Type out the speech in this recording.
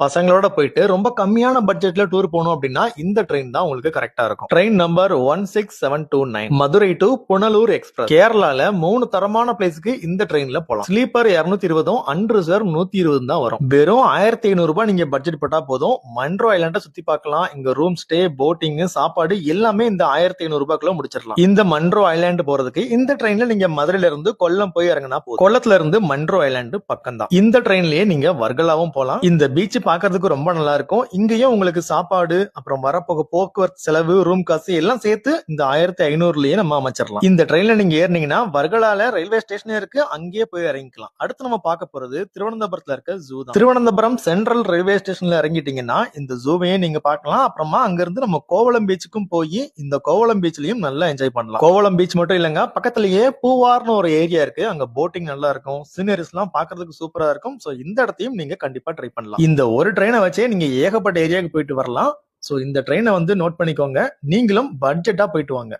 பசங்களோட போயிட்டு ரொம்ப கம்மியான பட்ஜெட்ல டூர் போகணும் அப்படின்னா இந்த ட்ரெயின் தான் உங்களுக்கு கரெக்டா இருக்கும். Train number 16729 Madurai to Punalur express. கேரளால 3 தரமான பிளேஸ்க்கு இந்த ட்ரெயின்ல போலாம். ஸ்லீப்பர் 220 அன்ரிசர்வ் 120 தான் வரும். வெறும் 1500 ரூபாய் நீங்க பட்ஜெட் போட்டா போதும். மன்ட்ரோ ஐலாண்ட சுத்தி பார்க்கலாம். இங்க ரூம் ஸ்டே, போட்டிங், சாப்பாடு எல்லாமே இந்த 1500 ரூபாய்க்குள்ள முடிச்சிடலாம். இந்த மன்ட்ரோ ஐலாண்ட் போறதுக்கு இந்த ட்ரெயின்ல நீங்க மதுரையில இருந்து கொல்லம் போய் இறங்கினா போதும். கொல்லத்துல இருந்து மன்ட்ரோ ஐலாண்ட் பக்கம் தான். இந்த ட்ரெயின்லயே நீங்க வர்கலாவும் போலாம். இந்த பீச் பாக்குறதுக்கு ரொம்ப நல்லா இருக்கும். இங்கேயும் உங்களுக்கு சாப்பாடு, அப்புறம் வரப்போக போக்குவரத்து செலவு, ரூம் காசு எல்லாம் சேர்த்து இந்த 1500லயே நம்ம அமைச்சிடலாம். இந்த ட்ரெயின்ல நீங்க ஏறினீங்கன்னா வர்கலால ரயில்வே ஸ்டேஷனே இருக்கு, அங்கேயே போய் இறங்கிக்கலாம். அடுத்து நம்ம பார்க்க போறது திருவனந்தபுரத்துல இருக்க ஜூ தான். திருவனந்தபுரம் சென்ட்ரல் ரயில்வே ஸ்டேஷன்ல இறங்கிட்டீங்கன்னா இந்த ஜூவையே நீங்க பார்க்கலாம். அப்புறமா அங்க இருந்து நம்ம கோவளம் பீச்சுக்கும் போய் இந்த கோவளம் பீச்லயும் நல்லா என்ஜாய் பண்ணலாம். கோவளம் பீச் மட்டும் இல்லங்க, பக்கத்திலேயே பூவார்னு ஒரு ஏரியா இருக்கு. அங்க போட்டிங் நல்லா இருக்கும், சீனரிஸ் எல்லாம் பாக்குறதுக்கு சூப்பரா இருக்கும். சோ இந்த இடத்தையும் நீங்க கண்டிப்பா ட்ரை பண்ணலாம். இந்த ஒரு ட்ரெயினை வச்சே நீங்க ஏகப்பட்ட ஏரியாவுக்கு போயிட்டு வரலாம். சோ இந்த ட்ரெயினை வந்து நோட் பண்ணிக்கோங்க. நீங்களும் பட்ஜெட்டா போயிட்டு வாங்க.